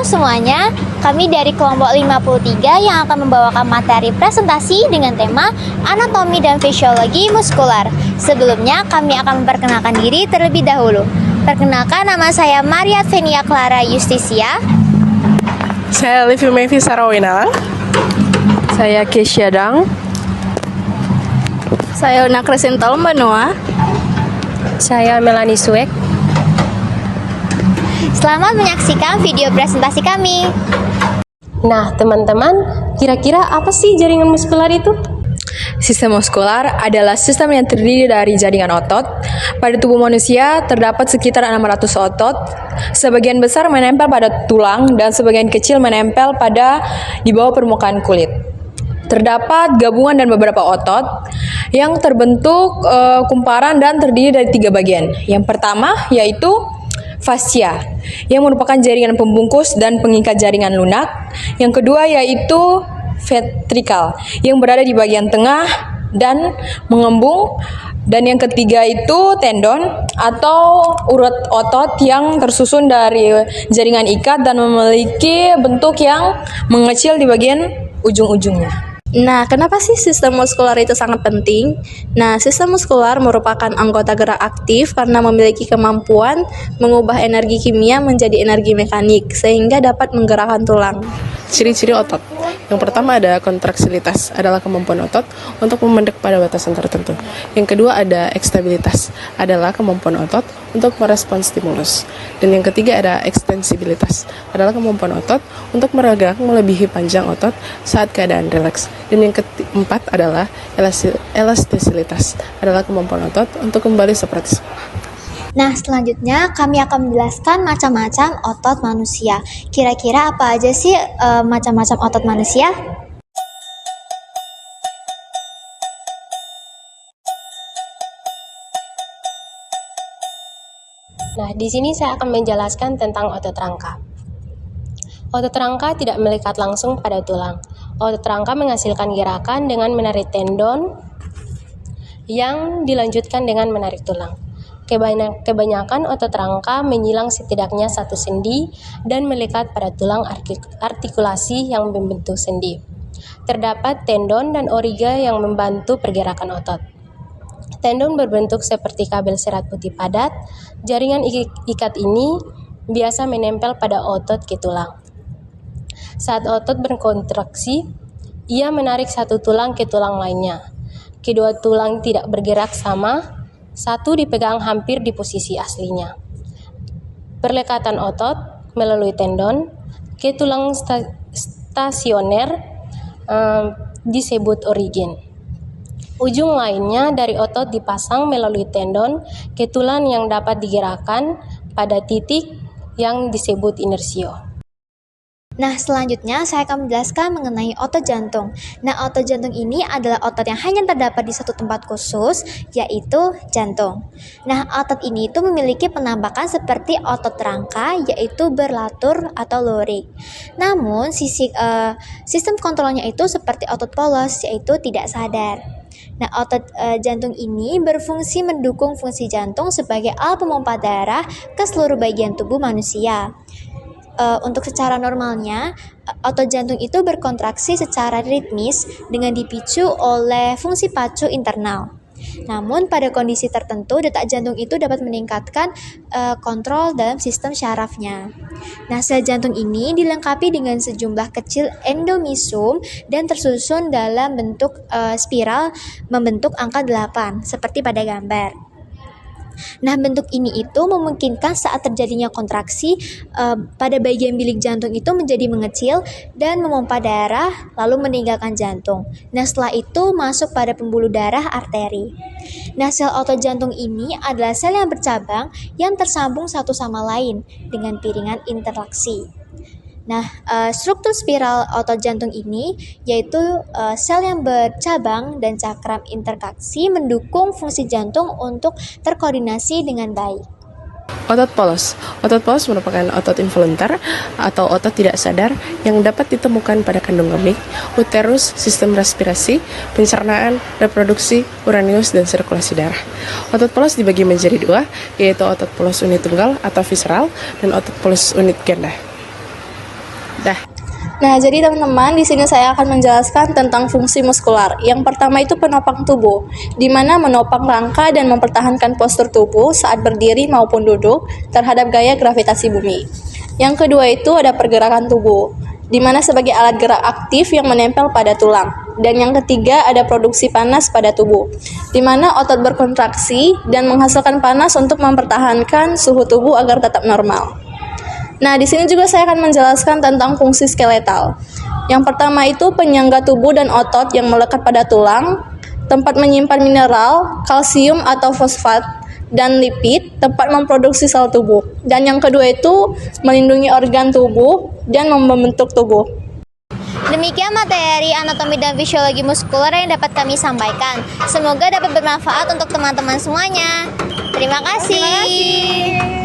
Halo semuanya, kami dari kelompok 53 yang akan membawakan materi presentasi dengan tema anatomi dan fisiologi muskular. Sebelumnya kami akan memperkenalkan diri terlebih dahulu. Perkenalkan, nama saya Maria Venia Clara Justisia. Saya Livi Mevi Sarawina. Saya Keisha Dang. Saya Una Crescental Mbanoa. Saya Melanie Suek. Selamat menyaksikan video presentasi kami. Nah, teman-teman, kira-kira apa sih jaringan muskular itu? Sistem muskular adalah sistem yang terdiri dari jaringan otot. Pada tubuh manusia terdapat sekitar 600 otot. Sebagian besar menempel pada tulang dan sebagian kecil menempel di bawah permukaan kulit. Terdapat gabungan dan beberapa otot yang terbentuk kumparan dan terdiri dari 3 bagian. Yang pertama yaitu fascia, yang merupakan jaringan pembungkus dan pengikat jaringan lunak. Yang kedua yaitu ventricle, yang berada di bagian tengah dan mengembung. Dan yang ketiga itu tendon atau urat otot yang tersusun dari jaringan ikat dan memiliki bentuk yang mengecil di bagian ujung-ujungnya. Nah, kenapa sih sistem muskular itu sangat penting? Nah, sistem muskular merupakan anggota gerak aktif karena memiliki kemampuan mengubah energi kimia menjadi energi mekanik, sehingga dapat menggerakkan tulang. Ciri-ciri otot. Yang pertama ada kontraksilitas, adalah kemampuan otot untuk memendek pada batasan tertentu. Yang kedua ada ekstabilitas, adalah kemampuan otot untuk merespons stimulus. Dan yang ketiga ada ekstensibilitas, adalah kemampuan otot untuk menggerak melebihi panjang otot saat keadaan rileks. Dan yang keempat adalah elastisitas, adalah kemampuan otot untuk kembali seperti semula. Nah, selanjutnya kami akan menjelaskan macam-macam otot manusia. Kira-kira apa aja sih macam-macam otot manusia? Nah, di sini saya akan menjelaskan tentang otot rangka. Otot rangka tidak melekat langsung pada tulang. Otot rangka menghasilkan gerakan dengan menarik tendon yang dilanjutkan dengan menarik tulang. Kebanyakan otot rangka menyilang setidaknya satu sendi dan melekat pada tulang artikulasi yang membentuk sendi. Terdapat tendon dan origa yang membantu pergerakan otot. Tendon berbentuk seperti kabel serat putih padat. Jaringan ikat ini biasa menempel pada otot ke tulang. Saat otot berkontraksi, ia menarik satu tulang ke tulang lainnya. Kedua tulang tidak bergerak sama, satu dipegang hampir di posisi aslinya. Perlekatan otot melalui tendon ke tulang stasioner disebut origin. Ujung lainnya dari otot dipasang melalui tendon ke tulang yang dapat digerakkan pada titik yang disebut inersio. Nah, selanjutnya saya akan menjelaskan mengenai otot jantung. Nah, otot jantung ini adalah otot yang hanya terdapat di satu tempat khusus, yaitu jantung. Nah, otot ini itu memiliki penampakan seperti otot rangka, yaitu berlatur atau lurik. Namun, sistem kontrolnya itu seperti otot polos, yaitu tidak sadar. Nah, otot jantung ini berfungsi mendukung fungsi jantung sebagai alat pemompa darah ke seluruh bagian tubuh manusia. Untuk secara normalnya, otot jantung itu berkontraksi secara ritmis dengan dipicu oleh fungsi pacu internal. Namun pada kondisi tertentu, detak jantung itu dapat meningkatkan kontrol dalam sistem syarafnya. Nah, sel jantung ini dilengkapi dengan sejumlah kecil endomisum dan tersusun dalam bentuk spiral membentuk angka 8, seperti pada gambar. Nah, bentuk ini itu memungkinkan saat terjadinya kontraksi pada bagian bilik jantung itu menjadi mengecil dan memompa darah lalu meninggalkan jantung. Nah, setelah itu masuk pada pembuluh darah arteri. Nah, sel otot jantung ini adalah sel yang bercabang yang tersambung satu sama lain dengan piringan interaksi. Nah, struktur spiral otot jantung ini yaitu sel yang bercabang dan cakram interaksi mendukung fungsi jantung untuk terkoordinasi dengan baik. Otot polos. Otot polos merupakan otot involuntar atau otot tidak sadar yang dapat ditemukan pada kandung kemih, uterus, sistem respirasi, pencernaan, reproduksi, uranus, dan sirkulasi darah. Otot polos dibagi menjadi 2, yaitu otot polos unit tunggal atau visceral dan otot polos unit ganda. Nah, jadi teman-teman, di sini saya akan menjelaskan tentang fungsi muskular. Yang pertama itu penopang tubuh, di mana menopang rangka dan mempertahankan postur tubuh saat berdiri maupun duduk terhadap gaya gravitasi bumi. Yang kedua itu ada pergerakan tubuh, di mana sebagai alat gerak aktif yang menempel pada tulang. Dan yang ketiga ada produksi panas pada tubuh, di mana otot berkontraksi dan menghasilkan panas untuk mempertahankan suhu tubuh agar tetap normal. Nah, di sini juga saya akan menjelaskan tentang fungsi skeletal. Yang pertama itu penyangga tubuh dan otot yang melekat pada tulang, tempat menyimpan mineral, kalsium atau fosfat, dan lipid, tempat memproduksi sel tubuh. Dan yang kedua itu melindungi organ tubuh dan membentuk tubuh. Demikian materi anatomi dan fisiologi muskular yang dapat kami sampaikan. Semoga dapat bermanfaat untuk teman-teman semuanya. Terima kasih.